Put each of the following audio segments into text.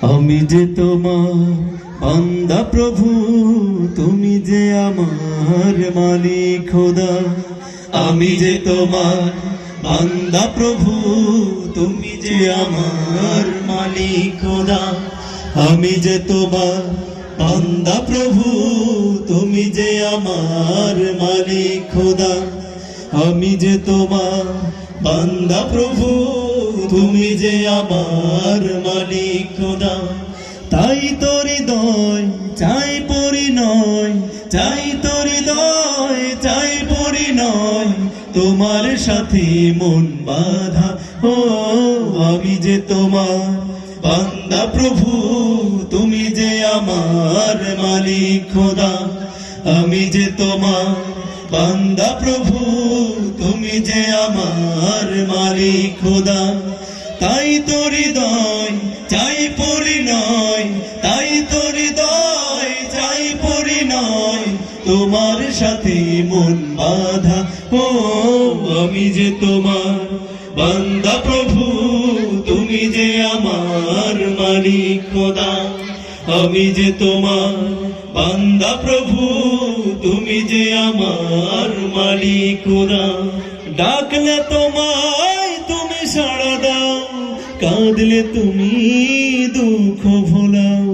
আমি যে তোমার বান্দা প্রভু, তুমি যে আমার মালিক খোদা। আমি যে তোমার বান্দা প্রভু, তুমি যে আমার মালিক খোদা। আমি যে তোমার বান্দা প্রভু, তুমি যে আমার মালিক খোদা। আমি যে তোমার বান্দা প্রভু, তুমি যে আমার মালিক খোদা। তাই তোর হৃদয় চাই পরিণয়, চাই তোর হৃদয় চাই পরিণয়, তোমার সাথে মন বাঁধা। ও আমি যে তোমার বান্দা প্রভু, তুমি যে আমার মালিক খোদা। আমি যে তোমার বান্দা প্রভু, তুমি যে আমার মালিক খোদা। তাই তোর হৃদয় চাই পরিণয়, তাই তোর হৃদয় চাই পরিণয়, তোমার সাথে মন বাঁধা। ও আমি যে তোমার বান্দা প্রভু, তুমি যে আমার মালিক খোদা। আমি যে তোমার বান্দা প্রভু, তুমি যে আমার মালিক খোদা। ডাকলে তোমায় তুমি সাড়া দাও, কাঁদলে তুমি দুঃখ ভোলাও।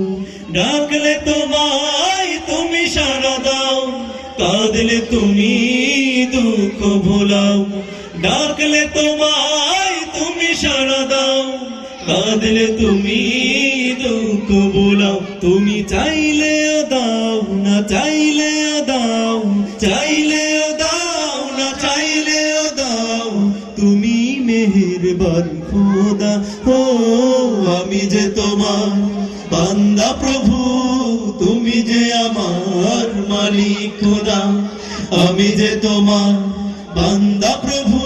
ডাকলে তোমায় তুমি সাড়া দাও, কাঁদলে তুমি দুঃখ ভোলাও। ডাকলে তোমায় তুমি সাড়া দাও, কাঁদলে তুমি দুঃখ ভোলাও। তুমি চাইলেও দাও না চাইলেও দাও, চাইলেও দাও না চাইলেও দাও, তুমি মেহেরবান খোদা। ও আমি যে তোমার বান্দা প্রভু, তুমি যে আমার মালিক খোদা। আমি যে তোমার বান্দা প্রভু,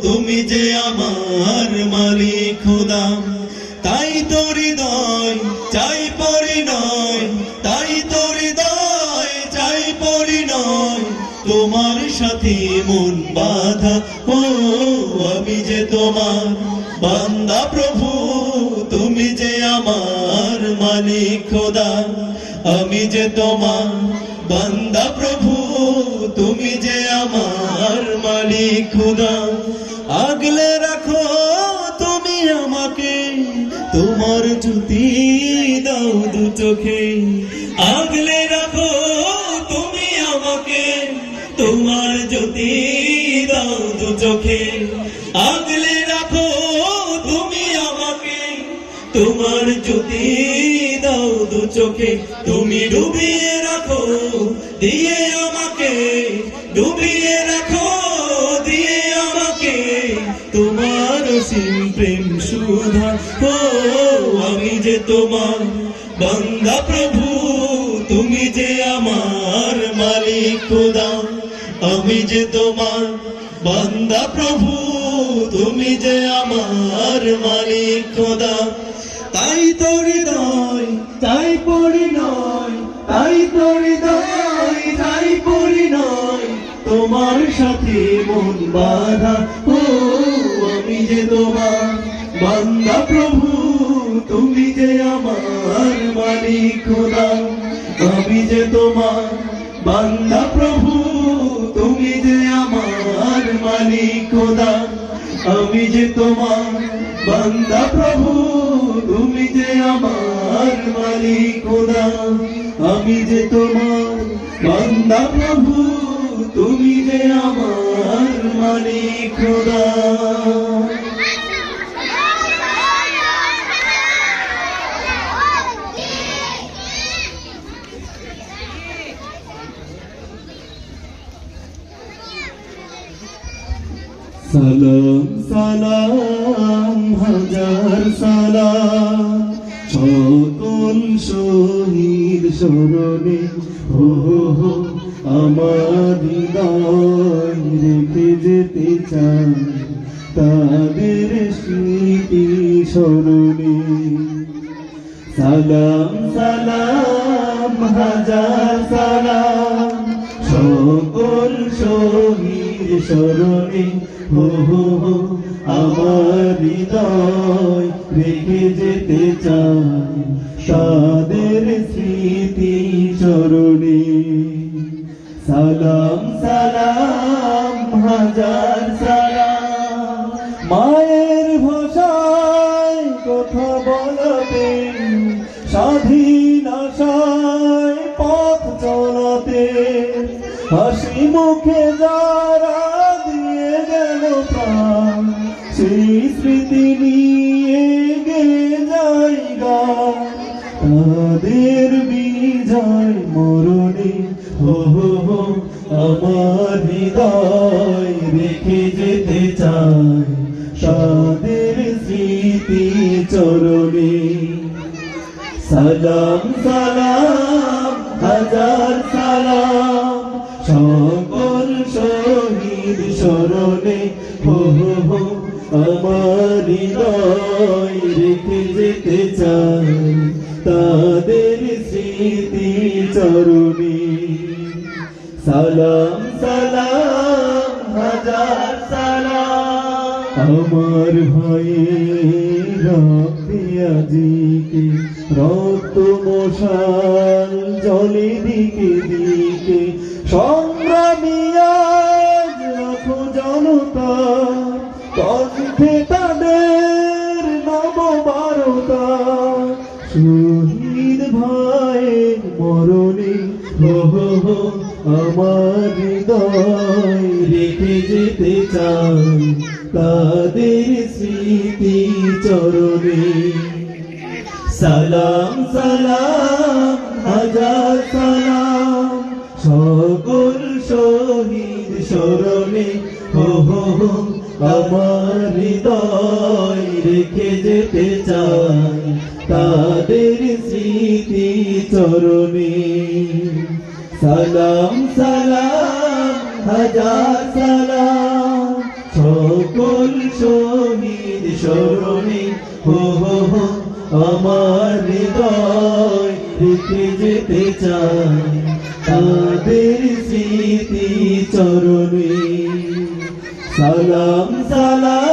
তুমি যে আমার মালিক খোদা। তাই তোর হৃদয় চাই পরিণয়, তাই তোর হৃদয় চাই পরিণয়, তোমার সাথে মন বাঁধা। ও আমি যে তোমার বান্দা প্রভু, তুমি যে আমার মালিক খোদা। আমি যে তোমার বান্দা প্রভু, তুমি যে আমার মালিক খোদা। আগলে রাখো তুমি আমাকে, তোমার জ্যোতি দাও দু চোখে। আগলে রাখো তুমি আমাকে, তোমার জ্যোতি দাও দু চোখে। আগলে রাখো তুমি আমাকে, তোমার জ্যোতি দাও দু চোখে। তুমি ডুবিয়ে রাখো দিয়ে আমাকে, ডুবিয়ে রাখো দিয়ে আমাকে, তোমার অসীম প্রেম সুধা। ও আমি যে তোমার বান্দা প্রভু, তুমি যে আমার মালিক খোদা। আমি যে তোমার বান্দা প্রভু, তুমি যে আমার মালিক খোদা। তাই তোর হৃদয় তাই পরিণয়, তাই তোর হৃদয় তাই পরিণয়, তোমার সাথে মন বাঁধা। ও আমি যে তোমার বান্দা প্রভু, তুমি যে আমার মালিক খোদা। আমি যে তোমার বান্দা প্রভু, তুমি যে আমার মালিক খোদা। আমি যে তোমার বান্দা প্রভু, তুমি যে আমার মালিক খোদা। আমি যে তোমার বান্দা প্রভু, তুমি যে আমার মালিক খোদা। সালাম সালাম হাজার সালাম, সকল শহীদ স্মরণে। হো হো আমার হৃদয় রেখে যেতে চাই তাদের স্মৃতি স্মরণে। সালাম সালাম হাজার সালাম, সকল শহীদ স্মরণে। হো হো আমার হৃদয় রেখে যেতে চাই তাদের স্মৃতি চরণে। সালাম সালাম হাজার সালাম, মায়ের ভাষায় কথা বলতে, স্বাধীন আশায় পথ চলাতে, হাসি মুখে যারা দিয়ে গেল প্রাণ, সেই স্মৃতি নিয়ে গে জায়গা তাদের বিজয় মরণে। হো হো হো আমার হৃদয় রেখে যেতে চাই তাদের স্মৃতি চরণে। সালাম সালাম হাজার সালাম, সকল শহীদ স্মরণে। হো হো হো আমার হৃদয় রেখে যেতে চাই তাদের স্মৃতি চরণে। সালাম সালাম হাজার সালাম, আমার ভাইয়ের রক্তে আজিকে রক্ত মশাল জলে দিকে দিকে, সংগ্রামী আজ লাখো জনতা, কণ্ঠে তাদের নববারতা, শহীদ ভাইয়ের মরণে। হো হো হো আমার হৃদয় রেখে যেতে চাই তাদের স্মৃতি চরণে। সালাম সালাম হাজার সালাম, সকল শহীদ স্মরণে। হো হো হো আমার হৃদয় রেখে যেতে চাই তাদের স্মৃতি চরণে। সালাম সালাম হাজার সালাম, সকল শহীদ স্মরণে। হো হো হো আমার হৃদয় রেখে যেতে চাই তাদের স্মৃতি চরণে। সালাম সালাম